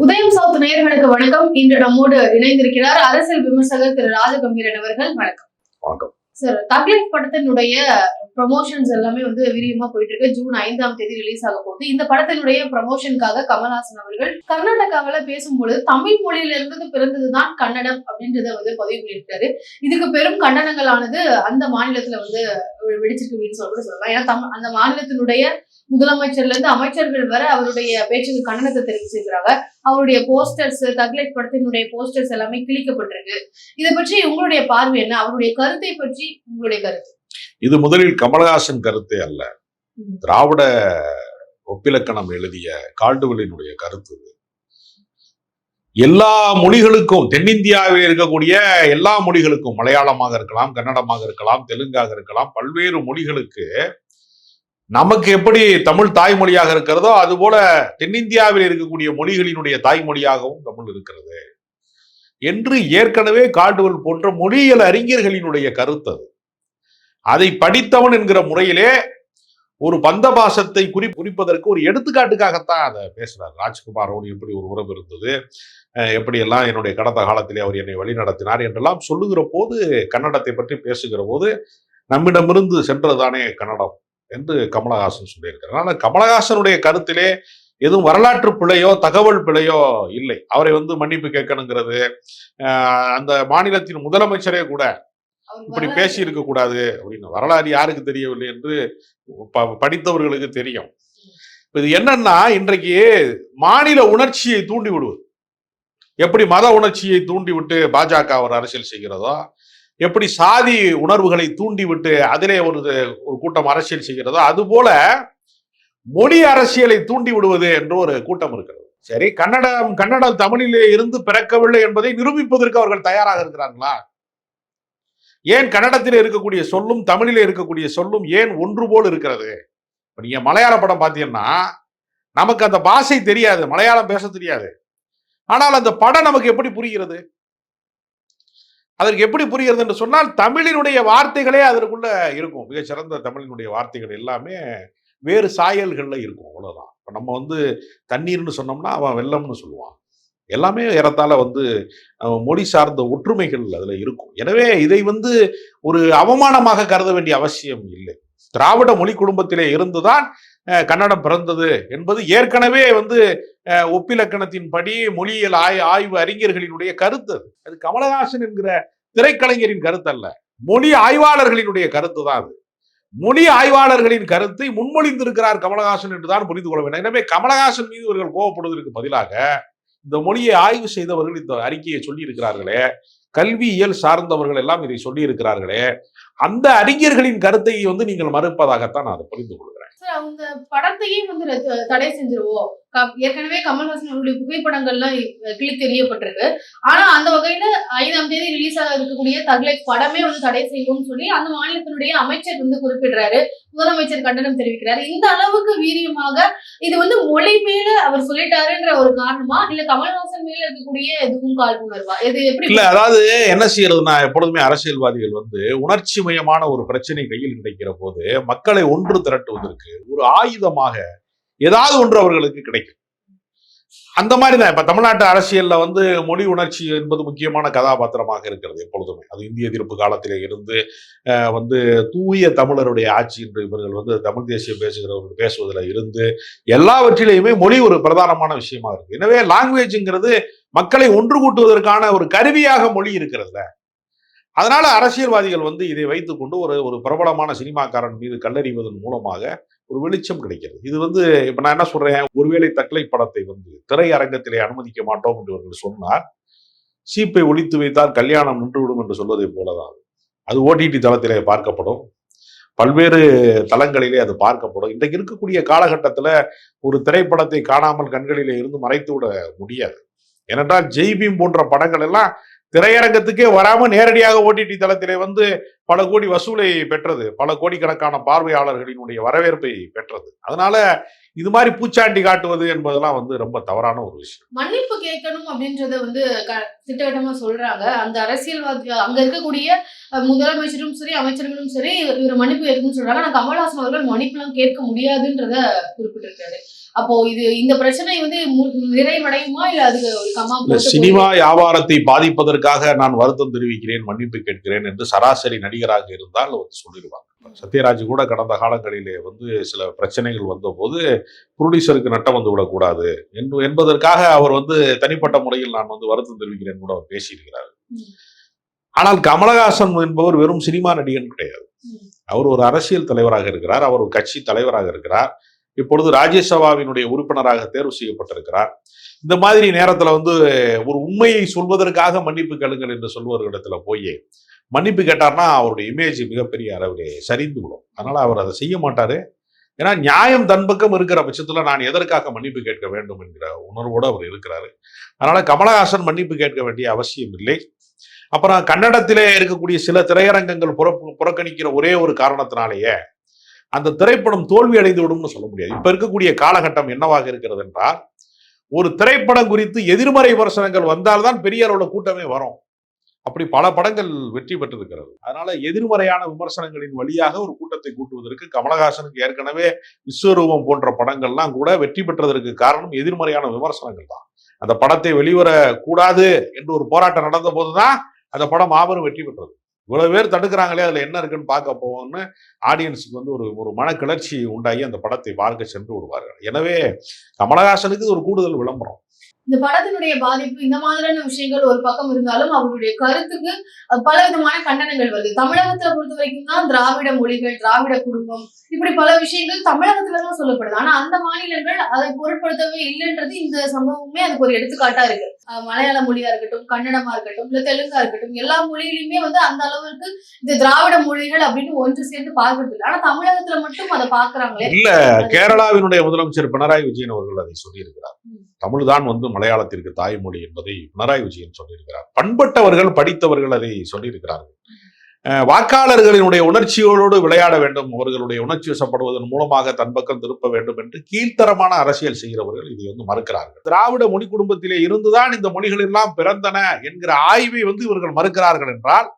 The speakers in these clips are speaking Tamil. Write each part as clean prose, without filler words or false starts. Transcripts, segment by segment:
உதயம் சவுத் நேயர்களுக்கு வணக்கம். இன்று நம்மோடு இணைந்திருக்கிறார் அரசியல் விமர்சகர் திரு ராஜகம்பீரன் அவர்கள். வணக்கம். வணக்கம் சார், தக்லைஃப் படத்தினுடைய ப்ரமோஷன்ஸ் எல்லாமே வீரியமா போயிட்டு இருக்கு. ஜூன் 5ஆம் தேதி ரிலீஸ் ஆக போகுது. இந்த படத்தினுடைய ப்ரமோஷனுக்காக கமல்ஹாசன் அவர்கள் கர்நாடகாவில பேசும்பொழுது தமிழ் மொழியில இருந்து பிறந்ததுதான் கன்னடம் அப்படின்றத பதிவு பண்ணியிருக்காரு. இதுக்கு பெரும் கண்டனங்களானது அந்த மாநிலத்துல வெடிச்சிருக்கு சொல்லலாம். ஏன்னா அந்த மாநிலத்தினுடைய முதலமைச்சர்ல இருந்து அமைச்சர்கள் வர அவருடைய பேச்சுக்கு கண்டனத்தை தெரிவிச்சிருக்கிறாங்க. அவருடைய போஸ்டர்ஸ், தக்லைஃப் படத்தினுடைய போஸ்டர்ஸ் எல்லாமே கிழிக்கப்பட்டிருக்கு. இதை பற்றி உங்களுடைய பார்வை என்ன? அவருடைய கருத்தை பற்றி உங்களுடைய கருத்து? இது முதலில் கமல்ஹாசன் கருத்தே அல்ல, திராவிட ஒப்பிலக்கணம் எழுதிய கால்டுவெலினுடைய கருத்து. எல்லா மொழிகளுக்கும், தென்னிந்தியாவில் இருக்கக்கூடிய எல்லா மொழிகளுக்கும், மலையாளமாக இருக்கலாம், கன்னடமாக இருக்கலாம், தெலுங்காக இருக்கலாம், பல்வேறு மொழிகளுக்கு நமக்கு எப்படி தமிழ் தாய்மொழியாக இருக்கிறதோ அதுபோல தென்னிந்தியாவில் இருக்கக்கூடிய மொழிகளினுடைய தாய்மொழியாகவும் தமிழ் இருக்கிறது என்று ஏற்கனவே கால்டுவெல் போன்ற மொழியியல் அறிஞர்களினுடைய கருத்து அது. அதை படித்தவன் என்கிற முறையிலே ஒரு பந்தபாசத்தை குறிப்பதற்கு ஒரு எடுத்துக்காட்டுக்காகத்தான் அதை பேசுறார். ராஜ்குமாரோடு எப்படி ஒரு உறவு இருந்தது, எப்படியெல்லாம் என்னுடைய கடந்த காலத்திலே அவர் என்னை வழி நடத்தினார் என்றெல்லாம் சொல்லுகிற போது, கன்னடத்தை பற்றி பேசுகிற போது நம்மிடமிருந்து சென்றதானே கன்னடம் என்று கமலஹாசன் சொல்லியிருக்கிறார். ஆனால் கமலஹாசனுடைய கருத்திலே எதுவும் வரலாற்று பிழையோ தகவல் பிழையோ இல்லை. அவரை மன்னிப்பு கேட்கணுங்கிறது, அந்த மாநிலத்தின் முதலமைச்சரே கூட இப்படி பேசி இருக்க கூடாது அப்படின்னு வரலாறு யாருக்கு தெரியவில்லை என்று படித்தவர்களுக்கு தெரியும். இது என்னன்னா, இன்றைக்கு மாநில உணர்ச்சியை தூண்டி விடுவது, எப்படி மத உணர்ச்சியை தூண்டி விட்டு பாஜக ஒரு அரசியல் செய்கிறதோ, எப்படி சாதி உணர்வுகளை தூண்டி விட்டு அதிலே ஒரு கூட்டம் அரசியல் செய்கிறதோ, அதுபோல மொழி அரசியலை தூண்டி விடுவது என்று ஒரு கூட்டம் இருக்கிறது. சரி, கன்னடம் தமிழிலே இருந்து பிறக்கவில்லை என்பதை நிரூபிப்பதற்கு அவர்கள் தயாராக இருக்கிறார்களா? ஏன் கன்னடத்தில் இருக்கக்கூடிய சொல்லும் தமிழிலே இருக்கக்கூடிய சொல்லும் ஏன் ஒன்று போல் இருக்கிறது? நீங்க மலையாள படம் பார்த்தீங்கன்னா நமக்கு அந்த பாஷை தெரியாது, மலையாளம் பேச தெரியாது. ஆனால் அந்த படம் நமக்கு எப்படி புரிகிறது? அதற்கு எப்படி புரிகிறது என்று சொன்னால், தமிழினுடைய வார்த்தைகளே அதற்குள்ள இருக்கும். மிகச்சிறந்த தமிழினுடைய வார்த்தைகள் எல்லாமே வேறு சாயல்கள்ல இருக்கும், அவ்வளவுதான். இப்ப நம்ம தண்ணீர்னு சொன்னோம்னா அவன் வெள்ளம்னு சொல்லுவான். எல்லாமே ஏறத்தாழ மொழி சார்ந்த ஒற்றுமைகள் அதுல இருக்கும். எனவே இதை ஒரு அவமானமாக கருத வேண்டிய அவசியம் இல்லை. திராவிட மொழி குடும்பத்திலே இருந்துதான் கன்னடம் பிறந்தது என்பது ஏற்கனவே ஒப்பிலக்கணத்தின் படி மொழியியல் ஆய்வு அறிஞர்களினுடைய கருத்து. அது கமலஹாசன் என்கிற திரைக்கலைஞரின் கருத்து அல்ல, மொழி ஆய்வாளர்களினுடைய கருத்து தான் அது. மொழி ஆய்வாளர்களின் கருத்தை முன்மொழிந்திருக்கிறார் கமலஹாசன் என்றுதான் புரிந்து கொள்ள வேண்டும். எனவே கமலஹாசன் மீது இவர்கள் கோபப்படுவதற்கு பதிலாக இந்த மொழியை ஆய்வு செய்தவர்கள் இந்த அறிக்கையை சொல்லி இருக்கிறார்களே, கல்வியியல் சார்ந்தவர்கள் எல்லாம் இதை சொல்லி இருக்கிறார்களே, அந்த அறிஞர்களின் கருத்தை நீங்கள் மறுப்பதாகத்தான் நான் அதை புரிந்து கொள்கிறேன். அவங்க படத்தையே தடை செஞ்சிருவோம். ஏற்கனவே கமல்ஹாசன் அவருடைய புகைப்படங்கள்லாம் கிளிக் தெரியப்பட்டிருக்கு. ஆனா அந்த வகையில 5ஆம் தேதி ரிலீஸ் ஆக இருக்கக்கூடிய தக்லைஃப் படமே தடை செய்வோம்னு சொல்லி அந்த மாநிலத்தினுடைய அமைச்சர் குறிப்பிடுறாரு. முதலமைச்சர் கண்டனம் தெரிவிக்கிறாரு. இந்த அளவுக்கு வீரியமாக இது மொழி மேல அவர் சொல்லிட்டாருன்ற ஒரு காரணமா, இல்ல கமல்ஹாசன் மேல இருக்கக்கூடிய எதுவும் காழ்ப்புணர்வா? இது எப்படி இல்ல? அதாவது என்ன செய்யறதுன்னா, எப்பொழுதுமே அரசியல்வாதிகள் உணர்ச்சி மயமான ஒரு பிரச்சனை கையில் கிடைக்கிற போது மக்களை ஒன்று திரட்டுவதற்கு ஒரு ஆயுதமாக ஏதாவது ஒன்று அவர்களுக்கு கிடைக்கும். அந்த மாதிரிதான் இப்ப தமிழ்நாட்டு அரசியல்ல மொழி உணர்ச்சி என்பது முக்கியமான கதாபாத்திரமாக இருக்கிறது எப்பொழுதுமே. அது இந்திய எதிர்ப்பு காலத்திலே இருந்து தூய தமிழருடைய ஆட்சி என்று இவர்கள் தமிழ் தேசியம் பேசுகிறவர்கள் பேசுவதில் இருந்து எல்லாவற்றிலேயுமே மொழி ஒரு பிரதானமான விஷயமா இருக்கு. எனவே லாங்குவேஜ்ங்கிறது மக்களை ஒன்று கூட்டுவதற்கான ஒரு கருவியாக மொழி இருக்கிறதுல. அதனால அரசியல்வாதிகள் இதை வைத்துக் கொண்டு ஒரு பிரபலமான சினிமாக்காரன் மீது கல்லறிவதன் மூலமாக ஒரு வெளிச்சம் கிடைக்கிறது. இது இப்ப நான் என்ன சொல்றேன், ஒருவேளை தக்லைஃப் படத்தை திரையரங்கத்திலே அனுமதிக்க மாட்டோம் என்று அவர்கள் சொன்னார், சீப்பை ஒழித்து வைத்தால் கல்யாணம் நின்றுவிடும் என்று சொல்வதை போலதான். அது OTT தளத்திலே பார்க்கப்படும், பல்வேறு தளங்களிலே அது பார்க்கப்படும். இன்றைக்கு இருக்கக்கூடிய காலகட்டத்தில் ஒரு திரைப்படத்தை காணாமல் கண்களிலே இருந்து மறைத்து விட முடியாது. ஏனென்றால் ஜெய்பீம் போன்ற படங்கள் எல்லாம் திரையரங்கத்துக்கே வராம நேரடியாக OTT தளத்திலே பல கோடி வசூலை பெற்றது, பல கோடிக்கணக்கான பார்வையாளர்களினுடைய வரவேற்பை பெற்றது. அதனால இது மாதிரி பூச்சாண்டி காட்டுவது என்பதெல்லாம் வந்து ரொம்ப தவறான ஒரு விஷயம். மன்னிப்பு கேட்கணும் அப்படின்றத வந்து திட்டவட்டமா சொல்றாங்க. அந்த அரசியல்வாதி அங்க இருக்கக்கூடிய முதலமைச்சரும் சரி, அமைச்சர்களும் சரி இவர் மன்னிப்பு கேட்கணும்னு சொல்றாங்க. ஆனா கமல்ஹாசன் அவர்கள் மன்னிப்புலாம் கேட்க முடியாதுன்றத குறிப்பிட்டிருக்காரு. அப்போ இந்த பிரச்சனை வந்து நிறைவடையுமா இல்ல அதுக்கு ஒரு கமா போட்டு சினிமா வியாபாரத்தை பாதிப்பதற்காக நான் வருத்தம் தெரிவிக்கிறேன், மன்னிப்பு கேட்கிறேன் என்று சராசரி நடிகராக இருந்தால் வந்து சொல்லிடுவாங்க. சத்யராஜ் கூட கடந்த காலங்களிலே வந்து சில பிரச்சனைகள் வந்த போது ப்ரொடியூசருக்கு நட்டம் வந்து விடக்கூடாது என்பதற்காக அவர் வந்து தனிப்பட்ட முறையில் நான் வந்து வருத்தம் தெரிவிக்கிறேன் கூட அவர் பேசியிருக்கிறார். ஆனால் கமலஹாசன் என்பவர் வெறும் சினிமா நடிகன் கிடையாது. அவர் ஒரு அரசியல் தலைவராக இருக்கிறார், அவர் ஒரு கட்சி தலைவராக இருக்கிறார், இப்பொழுது ராஜ்யசபாவினுடைய உறுப்பினராக தேர்வு செய்யப்பட்டிருக்கிறார். இந்த மாதிரி நேரத்துல வந்து ஒரு உண்மையை சொல்வதற்காக மன்னிப்பு கேளுங்கள் என்று சொல்பவர்களிடத்துல போய் மன்னிப்பு கேட்டார்னா அவருடைய இமேஜ் மிகப்பெரிய அளவிலே சரிந்து விடும். அதனால அவர் அதை செய்ய மாட்டாரு. ஏன்னா நியாயம் தன் பக்கம் இருக்கிற பட்சத்துல நான் எதற்காக மன்னிப்பு கேட்க வேண்டும் என்கிற உணர்வோடு அவர் இருக்கிறாரு. அதனால கமலஹாசன் மன்னிப்பு கேட்க வேண்டிய அவசியம் இல்லை. அப்புறம் கன்னடத்திலே இருக்கக்கூடிய சில திரையரங்கங்கள் புறக்கணிக்கிற ஒரே ஒரு காரணத்தினாலேயே அந்த திரைப்படம் தோல்வி அடைந்து விடும்னு சொல்ல முடியாது. இப்ப இருக்கக்கூடிய காலகட்டம் என்னவாக இருக்கிறது என்றால், ஒரு திரைப்படம் குறித்து எதிர்மறை விமர்சனங்கள் வந்தால்தான் பெரிய அளவுல கூட்டமே வரும். அப்படி பல படங்கள் வெற்றி பெற்றிருக்கிறது. அதனால எதிர்மறையான விமர்சனங்களின் வழியாக ஒரு கூட்டத்தை கூட்டுவதற்கு கமலஹாசனுக்கு ஏற்கனவே விஸ்வரூபம் போன்ற படங்கள்லாம் கூட வெற்றி பெற்றதற்கு காரணம் எதிர்மறையான விமர்சனங்கள் தான். அந்த படத்தை வெளிவர கூடாது என்று ஒரு போராட்டம் நடந்த போதுதான் அந்த படம் மாபெரும் வெற்றி பெற்றது. இவ்வளவு பேர் தடுக்கிறாங்களே அதுல என்ன இருக்குன்னு பார்க்க போவோம்னு ஆடியன்ஸுக்கு வந்து ஒரு மன கிளர்ச்சி உண்டாகி அந்த படத்தை பார்க்க சென்று விடுவார்கள். எனவே கமலஹாசனுக்கு ஒரு கூடுதல் விளம்பரம். இந்த படத்தினுடைய பாதிப்பு இந்த மாதிரியான விஷயங்கள் ஒரு பக்கம் இருந்தாலும் அவருடைய கருத்துக்கு பல விதமான கண்டனங்கள் வருது. தமிழகத்துல பொறுத்த வரைக்கும் தான் திராவிட மொழிகள், திராவிட குடும்பம், இப்படி பல விஷயங்கள் தமிழகத்துலதான் சொல்லப்படுது. ஆனா அந்த மாநிலங்கள் அதை பொருட்படுத்தவே இல்லைன்றது இந்த சம்பவமே அதுக்கு ஒரு எடுத்துக்காட்டா இருக்கு. மலையாள மொழியா இருக்கட்டும், கன்னடமா இருக்கட்டும், இல்ல தெலுங்கா இருக்கட்டும், எல்லா மொழியிலுமே வந்து அந்த அளவுக்கு இந்த திராவிட மொழிகள் அப்படின்னு ஒன்று சேர்ந்து பார்க்கறது இல்லை. ஆனா தமிழகத்துல மட்டும் அதை பாக்குறாங்களே. இல்ல, கேரளாவினுடைய முதலமைச்சர் பினராயி விஜயன் அவர்கள் அதை சொல்லியிருக்கிறார். தமிழ்தான் வந்து மலையாளத்திற்கு தாய்மொழி என்பதை பினராயி விஜயன் சொல்லியிருக்கிறார். பண்பட்டவர்கள், படித்தவர்கள் அதை சொல்லியிருக்கிறார்கள். வாக்காளர்களினுடைய உணர்ச்சிகளோடு விளையாட வேண்டும், அவர்களுடைய உணர்ச்சி வசப்படுவதன் மூலமாக தன் பக்கம் திருப்ப வேண்டும் என்று கீழ்த்தரமான அரசியல் செய்கிறவர்கள் இதை வந்து மறுக்கிறார்கள். திராவிட மொழி குடும்பத்திலே இருந்துதான் இந்த மொழிகள் எல்லாம் பிறந்தன என்கிற ஆய்வை வந்து இவர்கள் மறுக்கிறார்கள் என்றால்,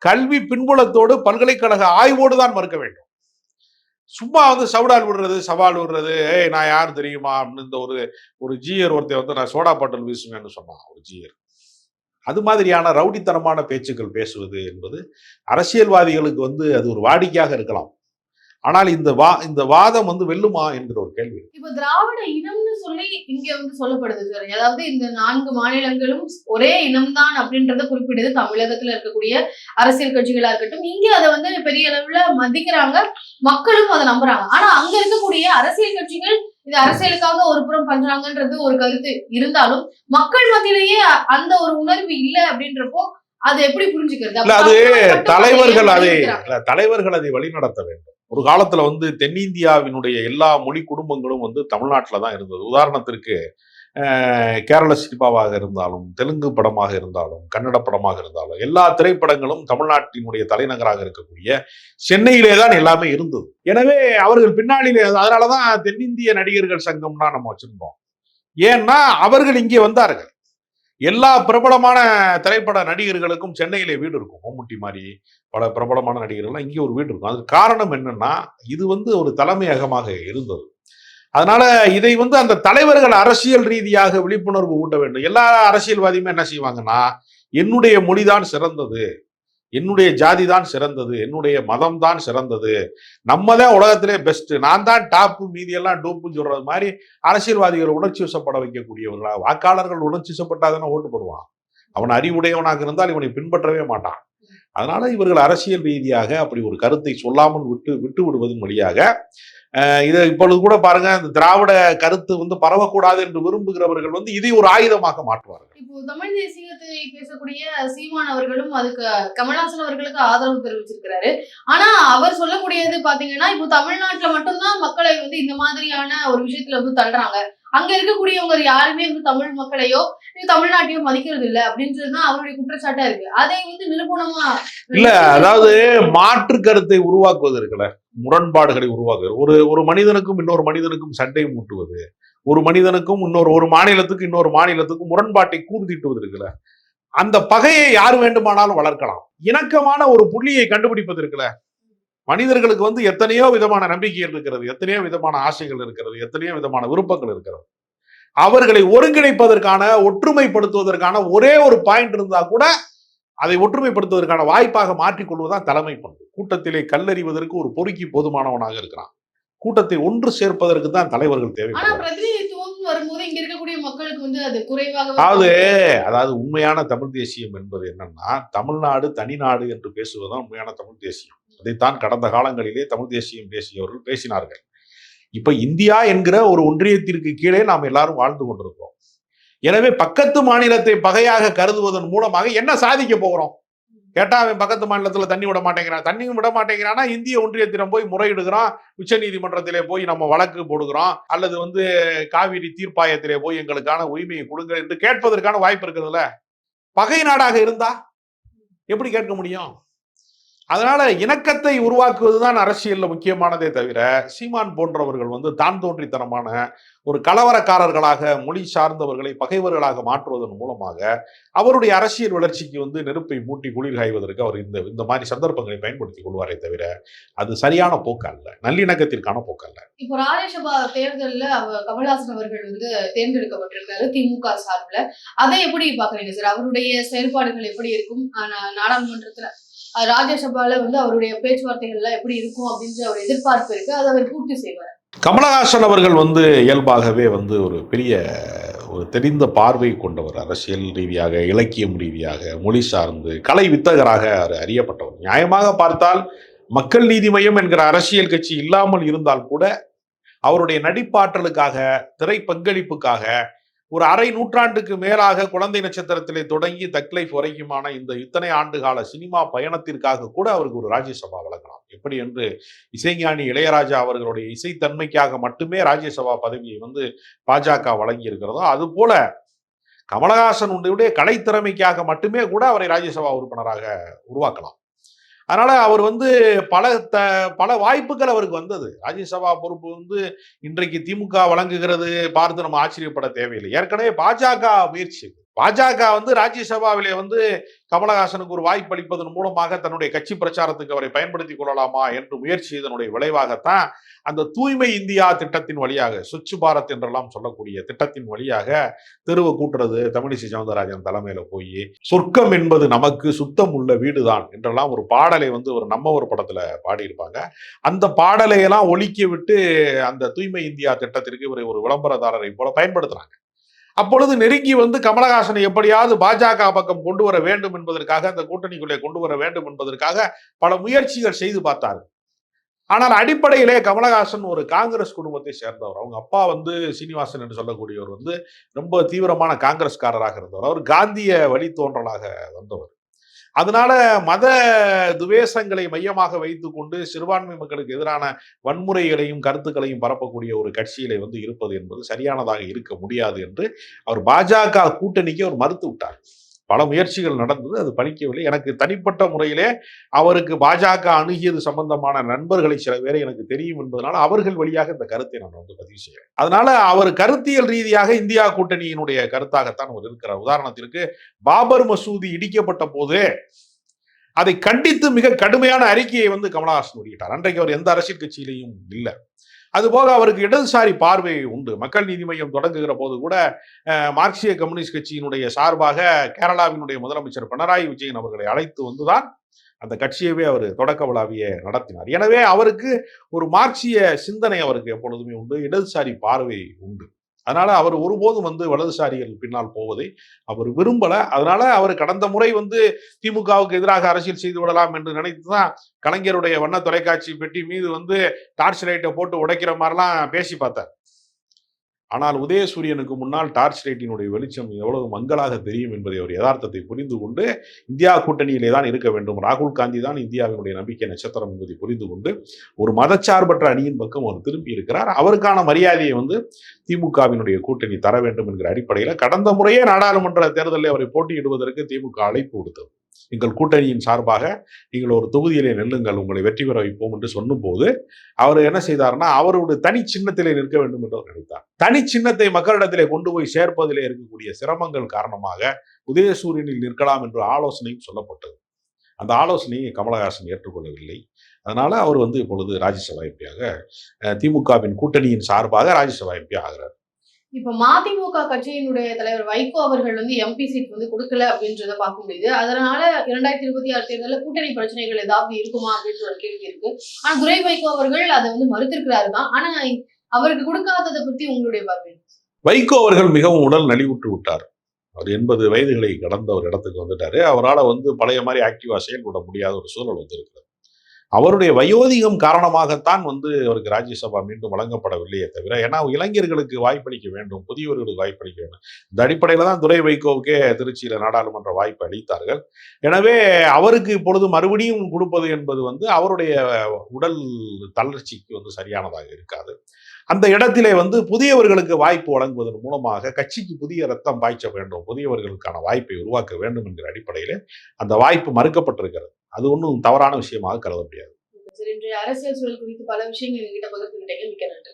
கல்வி பின்புலத்தோடு பல்கலைக்கழக ஆய்வோடு தான் மறுக்க வேண்டும். சும்மா வந்து சவுடால் விடுறது, சவால் விடுறது, நான் யார் தெரியுமா அப்படின்னு இந்த ஒரு ஜீயர் ஒருத்தர் வந்து நான் சோடா பாட்டல் வீசுவேன்னு சொன்னான் ஒரு ஜீயர். அது மாதிரியான ரவுடித்தனமான பேச்சுக்கள் பேசுவது என்பது அரசியல்வாதிகளுக்கு வந்து அது ஒரு வாடிக்கையாக இருக்கலாம். ஆனால் இந்த வாதம் வந்து வெல்லுமா என்கிற ஒரு கேள்வி. இப்ப திராவிட இனம்னு சொல்லி இங்க வந்து சொல்லப்படுது சார். அதாவது இந்த 4 மாநிலங்களும் ஒரே இனம்தான் அப்படின்றத குறிப்பிடுது தமிழகத்துல இருக்கக்கூடிய அரசியல் கட்சிகளா இருக்கட்டும். இங்க அதை வந்து பெரிய அளவுல மதிக்கிறாங்க, மக்களும் அதை நம்புறாங்க. ஆனா அங்க இருக்கக்கூடிய அரசியல் கட்சிகள் இது அரசியலுக்காக ஒரு புறம் பண்றாங்கன்றது ஒரு கருத்து இருந்தாலும் மக்கள் மத்தியிலேயே அந்த ஒரு உணர்வு இல்லை அப்படின்றப்போ அதை எப்படி புரிஞ்சுக்கிறது? அது தலைவர்கள் அதை வழிநடத்த வேண்டும். ஒரு காலத்துல வந்து தென்னிந்தியாவினுடைய எல்லா மொழி குடும்பங்களும் வந்து தமிழ்நாட்டில தான் இருந்தது. உதாரணத்திற்கு கேரள சினிமாவாக இருந்தாலும், தெலுங்கு படமாக இருந்தாலும், கன்னட படமாக இருந்தாலும், எல்லா திரைப்படங்களும் தமிழ்நாட்டினுடைய தலைநகராக இருக்கக்கூடிய சென்னையிலே தான் எல்லாமே இருந்தது. எனவே அவர்கள் பின்னாளிலே, அதனாலதான் தென்னிந்திய நடிகர்கள் சங்கம்னா நம்ம வச்சிருந்தோம். ஏன்னா அவர்கள் இங்கே வந்தார்கள். எல்லா பிரபலமான திரைப்பட நடிகர்களுக்கும் சென்னையிலே வீடு இருக்கும். மம்முட்டி மாதிரி பல பிரபலமான நடிகர்கள்லாம் இங்கே ஒரு வீடு இருக்கும். அதுக்கு காரணம் என்னன்னா, இது வந்து ஒரு தலைமையகமாக இருந்தது. அதனால இதை வந்து அந்த தலைவர்கள் அரசியல் ரீதியாக விழிப்புணர்வு ஊட்ட வேண்டும். எல்லா அரசியல்வாதியுமே என்ன செய்வாங்கன்னா, என்னுடைய மொழிதான் சிறந்தது, என்னுடைய ஜாதி தான் சிறந்தது, என்னுடைய மதம் தான் சிறந்தது, நம்ம தான் உலகத்திலே பெஸ்ட், நான் தான் டாப்பு, மீதியெல்லாம் டூப்புன்னு சொல்றது மாதிரி அரசியல்வாதிகள் உணர்ச்சி வசப்பட வைக்கக்கூடியவர்களா. வாக்காளர்கள் உணர்ச்சி வசப்பட்டாதானே ஓட்டு போடுவான். அவன் அறிவுடையவனாக இருந்தால் இவனை பின்பற்றவே மாட்டான். அதனால இவர்கள் அரசியல் ரீதியாக அப்படி ஒரு கருத்தை சொல்லாமல் விட்டு விடுவதன் வழியாக இதை இப்பொழுது கூட பாருங்க, இந்த திராவிட கருத்து வந்து பரவக்கூடாது என்று விரும்புகிறவர்கள் வந்து இதை ஒரு ஆயுதமாக மாற்றுவார்கள். இப்போ தமிழ் தேசியத்தை பேசக்கூடிய சீமான் அவர்களும் அதுக்கு கமல்ஹாசன் அவர்களுக்கு ஆதரவு தெரிவிச்சிருக்கிறாரு. ஆனா அவர் சொல்லக்கூடியது பாத்தீங்கன்னா, இப்போ தமிழ்நாட்டுல மட்டும்தான் மக்களை வந்து இந்த மாதிரியான ஒரு விஷயத்துல வந்து தள்ளுறாங்க. அங்க இருக்கக்கூடியவங்க யாருமே வந்து தமிழ் மக்களையோ தமிழ்நாட்டையோ மதிக்கிறது இல்ல அப்படின்றதுதான் அவருடைய குற்றச்சாட்டா இருக்கு. அதை வந்து நிரூபணமா இல்ல, அதாவது மாற்று கருத்தை உருவாக்குவது இருக்குல்ல, முரண்பாடுகளை உருவாக்குவது, ஒரு ஒரு மனிதனுக்கும் இன்னொரு மனிதனுக்கும் சண்டை மூட்டுவது, ஒரு மனிதனுக்கும் ஒரு மாநிலத்துக்கு இன்னொரு மாநிலத்துக்கும் முரண்பாட்டை கூர்திட்டுவது இருக்குல்ல, அந்த பகையை யார் வேண்டுமானாலும் வளர்க்கலாம். இணக்கமான ஒரு புள்ளியை கண்டுபிடிப்பது இருக்குல்ல, மனிதர்களுக்கு வந்து எத்தனையோ விதமான நம்பிக்கைகள் இருக்கிறது, எத்தனையோ விதமான ஆசைகள் இருக்கிறது, எத்தனையோ விதமான விருப்பங்கள் இருக்கிறது. அவர்களை ஒருங்கிணைப்பதற்கான, ஒற்றுமைப்படுத்துவதற்கான ஒரே ஒரு பாயிண்ட் இருந்தா கூட அதை ஒற்றுமைப்படுத்துவதற்கான வாய்ப்பாக மாற்றிக்கொள்வதுதான் தலைமை பண்பு. கூட்டத்திலே கல்லறிவதற்கு ஒரு பொறுக்கி போதுமானவனாக இருக்கிறான். கூட்டத்தை ஒன்று சேர்ப்பதற்கு தான் தலைவர்கள் தேவைப்படுறாங்க. பிரதிநிதித்துவம் வரும்போது இங்க இருக்கக்கூடிய மக்களுக்கு வந்து அது குறைவாக அதாவது உண்மையான தமிழ் தேசியம் என்பது என்னன்னா, தமிழ்நாடு தனிநாடு என்று பேசுவதுதான் உண்மையான தமிழ் தேசியம். அதைத்தான் கடந்த காலங்களிலே தமிழ் தேசியம் பேசியவர்கள் பேசினார்கள். இப்ப இந்தியா என்கிற ஒரு ஒன்றியத்திற்கு கீழே நாம் எல்லாரும் வாழ்ந்து கொண்டிருக்கிறோம். எனவே பக்கத்து மாநிலத்தை பகையாக கருதுவதன் மூலமாக என்ன சாதிக்க போகிறோம்? கேட்டா அவன் பக்கத்து மாநிலத்துல தண்ணி விட மாட்டேங்கிறான். தண்ணியும் விட மாட்டேங்கிறான்னா இந்திய ஒன்றியத்திடம் போய் முறையிடுகிறோம், உச்ச நீதிமன்றத்திலே போய் நம்ம வழக்கு போடுகிறோம், அல்லது வந்து காவிரி தீர்ப்பாயத்திலே போய் எங்களுக்கான உரிமையை கொடுங்க என்று கேட்பதற்கான வாய்ப்பு இருக்குதுல்ல. பகை நாடாக இருந்தா எப்படி கேட்க முடியும்? அதனால இணக்கத்தை உருவாக்குவதுதான் அரசியல்ல முக்கியமானதே தவிர, சீமான் போன்றவர்கள் வந்து தான் தோன்றித்தனமான ஒரு கலவரக்காரர்களாக, மொழி சார்ந்தவர்களை பகைவர்களாக மாற்றுவதன் மூலமாக அவருடைய அரசியல் வளர்ச்சிக்கு வந்து நெருப்பை மூட்டி குளிர் காய்வதற்கு அவர் இந்த மாதிரி சந்தர்ப்பங்களை பயன்படுத்திக் கொள்வாரே தவிர, அது சரியான போக்கு அல்ல, நல்லிணக்கத்திற்கான போக்கு அல்ல. இப்போ ராஜ்யசபா தேர்தல்ல கமல்ஹாசன் அவர்கள் வந்து தேர்ந்தெடுக்கப்பட்டிருக்காரு திமுக சார்பில். அதை எப்படி பாக்குறீங்க சார்? அவருடைய செயல்பாடுகள் எப்படி இருக்கும்? நாடாளுமன்றத்துல ராஜ்யசபால வந்து அவருடைய பேச்சுவார்த்தைகள் எல்லாம் எப்படி இருக்கும் அப்படின்ற ஒரு எதிர்பார்ப்பு இருக்கு. அதை அவர் பூர்த்தி செய்வார். கமலஹாசன் அவர்கள் வந்து இயல்பாகவே வந்து ஒரு பெரிய ஒரு தெரிந்த பார்வை கொண்டவர், அரசியல் ரீதியாக, இலக்கியம் ரீதியாக, மொழி சார்ந்து கலை வித்தகராக அறியப்பட்டவர். நியாயமாக பார்த்தால் மக்கள் நீதி மய்யம் என்கிற அரசியல் கட்சி இல்லாமல் இருந்தால் கூட அவருடைய நடிப்பாற்றலுக்காக, திரை பங்களிப்புக்காக ஒரு அரை நூற்றாண்டுக்கு மேலாக குழந்தை நட்சத்திரத்திலே தொடங்கி தக் லைஃப் வரைக்குமான இந்த இத்தனை ஆண்டு கால சினிமா பயணத்திற்காக கூட அவருக்கு ஒரு ராஜ்யசபா வழங்கலாம். எப்படி என்று இசைஞானி இளையராஜா அவர்களுடைய இசைத்தன்மைக்காக மட்டுமே ராஜ்யசபா பதவியை வந்து பாஜக வழங்கி இருக்கிறதோ, அது போல கமலஹாசன் உடைய கலைத்திறமைக்காக மட்டுமே கூட அவரை ராஜ்யசபா உறுப்பினராக உருவாக்கலாம். அதனால அவர் வந்து பல வாய்ப்புகள் அவருக்கு வந்தது. ராஜ்யசபா பொறுப்பு வந்து இன்றைக்கு திமுக வழங்குகிறது பார்த்து நம்ம ஆச்சரியப்பட தேவையில்லை. ஏற்கனவே பாஜக முயற்சி, பாஜக வந்து ராஜ்யசபாவிலே வந்து கமலஹாசனுக்கு ஒரு வாய்ப்பு அளிப்பதன் மூலமாக தன்னுடைய கட்சி பிரச்சாரத்துக்கு அவரை பயன்படுத்திக் கொள்ளலாமா என்று முயற்சி செய்தனுடைய விளைவாகத்தான் அந்த தூய்மை இந்தியா திட்டத்தின் வழியாக, சுச்சு பாரத் என்றெல்லாம் சொல்லக்கூடிய திட்டத்தின் வழியாக தெருவை கூட்டுறது, தமிழிசை சவுந்தரராஜன் தலைமையில போய் சொர்க்கம் என்பது நமக்கு சுத்தம் உள்ள வீடுதான் என்றெல்லாம் ஒரு பாடலை வந்து ஒரு நம்ம ஒரு படத்துல பாடியிருப்பாங்க. அந்த பாடலை எல்லாம் ஒலிக்க விட்டு அந்த தூய்மை இந்தியா திட்டத்திற்கு இவரை ஒரு விளம்பரதாரரை போல பயன்படுத்துறாங்க. அப்பொழுது நெருங்கி வந்து கமலஹாசனை எப்படியாவது பாஜக பக்கம் கொண்டு வர வேண்டும் என்பதற்காக, அந்த கூட்டணிக்குள்ளே கொண்டு வர வேண்டும் என்பதற்காக பல முயற்சிகள் செய்து பார்த்தார். ஆனால் அடிப்படையிலே கமலஹாசன் ஒரு காங்கிரஸ் குடும்பத்தை சேர்ந்தவர். அவங்க அப்பா வந்து சீனிவாசன் என்று சொல்லக்கூடியவர் வந்து ரொம்ப தீவிரமான காங்கிரஸ்காரராக இருந்தவர். அவர் காந்திய வழித்தோன்றலாக வந்தவர். அதனால மத துவேஷங்களை மையமாக வைத்துக் கொண்டு சிறுபான்மை மக்களுக்கு எதிரான வன்முறைகளையும் கருத்துக்களையும் பரப்பக்கூடிய ஒரு கட்சியிலே வந்து இருப்பது என்பது சரியானதாக இருக்க முடியாது என்று அவர் பாஜக கூட்டணிக்கு அவர் மறுத்து விட்டார். பல முயற்சிகள் நடந்தது, அது பலிக்கவில்லை. எனக்கு தனிப்பட்ட முறையிலே அவருக்கு பாஜக அணுகியது சம்பந்தமான நண்பர்களை சில பேரை எனக்கு தெரியும் என்பதனால அவர்கள் வழியாக இந்த கருத்தை நான் வந்து பதிவு செய்கிறேன். அதனால அவர் கருத்தியல் ரீதியாக இந்தியா கூட்டணியினுடைய கருத்தாகத்தான் அவர் இருக்கிறார். உதாரணத்திற்கு பாபர் மசூதி இடிக்கப்பட்ட போது அதை கண்டித்து மிக கடுமையான அறிக்கையை வந்து கமலஹாசன் வெளியிட்டார். அன்றைக்கு அவர் எந்த அரசியல் கட்சியிலையும் இல்லை. அதுபோக அவருக்கு இடதுசாரி பார்வை உண்டு. மக்கள் நீதி மய்யம் தொடங்குகிற போது கூட மார்க்சிய கம்யூனிஸ்ட் கட்சியினுடைய சார்பாக கேரளாவினுடைய முதலமைச்சர் பினராயி விஜயன் அவர்களை அழைத்து வந்துதான் அந்த கட்சியவே அவர் தொடக்க விழாவியை நடத்தினார். எனவே அவருக்கு ஒரு மார்க்சிய சிந்தனை அவருக்கு எப்பொழுதுமே உண்டு, இடதுசாரி பார்வை உண்டு. அதனால அவர் ஒருபோதும் வந்து வலதுசாரிகள் பின்னால் போவதை அவர் விரும்பல. அதனால அவர் கடந்த முறை வந்து திமுகவுக்கு எதிராக அரசியல் செய்து விடலாம் என்று நினைத்துதான் கலைஞருடைய வண்ண தொலைக்காட்சி பெட்டி மீது வந்து டார்ச் லைட்டை போட்டு உடைக்கிற மாதிரிலாம் பேசி பார்த்தார். ஆனால் உதயசூரியனுக்கு முன்னால் டார்ச் லைட்டினுடைய வெளிச்சம் எவ்வளவு மங்களாக தெரியும் என்பதை ஒரு யதார்த்தத்தை புரிந்து கொண்டு இந்தியா கூட்டணியிலே தான் இருக்க வேண்டும், ராகுல் காந்தி தான் இந்தியாவினுடைய நம்பிக்கை நட்சத்திரம் என்பதை புரிந்து கொண்டு ஒரு மதச்சார்பற்ற அணியின் பக்கம் அவர் திரும்பி இருக்கிறார். அவருக்கான மரியாதையை திமுகவினுடைய கூட்டணி தர வேண்டும் என்கிற அடிப்படையில் கடந்த முறையே நாடாளுமன்ற தேர்தலில் அவரை போட்டியிடுவதற்கு திமுக அழைப்பு விடுத்தது. எங்கள் கூட்டணியின் சார்பாக நீங்கள் ஒரு தொகுதியிலே நெல்லுங்கள், உங்களை வெற்றி பெற வைப்போம் என்று சொன்னபோது அவர் என்ன செய்தார்னா அவருடைய தனி சின்னத்திலே நிற்க வேண்டும் என்று அவர் நினைத்தார். தனி சின்னத்தை மக்களிடத்திலே கொண்டு போய் சேர்ப்பதிலே இருக்கக்கூடிய சிரமங்கள் காரணமாக உதயசூரியனில் நிற்கலாம் என்று ஆலோசனையும் சொல்லப்பட்டது. அந்த ஆலோசனையை கமலஹாசன் ஏற்றுக்கொள்ளவில்லை. அதனால அவர் இப்பொழுது ராஜ்யசபா எம்பியாக திமுகவின் கூட்டணியின் சார்பாக ராஜ்யசபா எம்பி ஆகிறார். இப்ப மதிமுக கட்சியினுடைய தலைவர் வைகோ அவர்கள் எம்பி சீட் கொடுக்கல அப்படின்றத பார்க்க முடியுது. அதனால 2026 தேர்தலில் கூட்டணி பிரச்சனைகள் ஏதாவது இருக்குமா அப்படின்ற ஒரு கேள்வி இருக்கு. ஆனா துரை வைகோ அவர்கள் அதை மறுத்திருக்கிறாரு தான். ஆனா அவருக்கு கொடுக்காததை பத்தி உங்களுடைய பார்வை? வைகோ அவர்கள் மிகவும் உடல் நலிவுற்று விட்டார். அவர் 80 வயதுகளை கடந்த ஒரு இடத்துக்கு வந்துட்டாரு. அவரால் பழைய மாதிரி ஆக்டிவா செயல்பட முடியாத ஒரு சூழல் இருக்கிறது. அவருடைய வயோதிகம் காரணமாகத்தான் அவருக்கு ராஜ்யசபா மீண்டும் வழங்கப்படவில்லையே தவிர, ஏன்னா இளைஞர்களுக்கு வாய்ப்பளிக்க வேண்டும், புதியவர்களுக்கு வாய்ப்பளிக்க வேண்டும். இந்த அடிப்படையில் தான் துரை வைகோவுக்கே திருச்சியில் நாடாளுமன்ற வாய்ப்பு அளித்தார்கள். எனவே அவருக்கு இப்பொழுது மறுபடியும் கொடுப்பது என்பது அவருடைய உடல் தளர்ச்சிக்கு சரியானதாக இருக்காது. அந்த இடத்திலே புதியவர்களுக்கு வாய்ப்பு வழங்குவதன் மூலமாக கட்சிக்கு புதிய ரத்தம் பாய்ச்ச வேண்டும், புதியவர்களுக்கான வாய்ப்பை உருவாக்க வேண்டும் என்கிற அடிப்படையில் அந்த வாய்ப்பு மறுக்கப்பட்டிருக்கிறது. அது ஒன்றும் தவறான விஷயமாக கருத முடியாது. இன்றைய அரசியல் சூழல் குறித்து பல விஷயங்கள் என்கிட்ட பகிர்ந்துக்கிட்டீங்க. மிக்க நன்றி.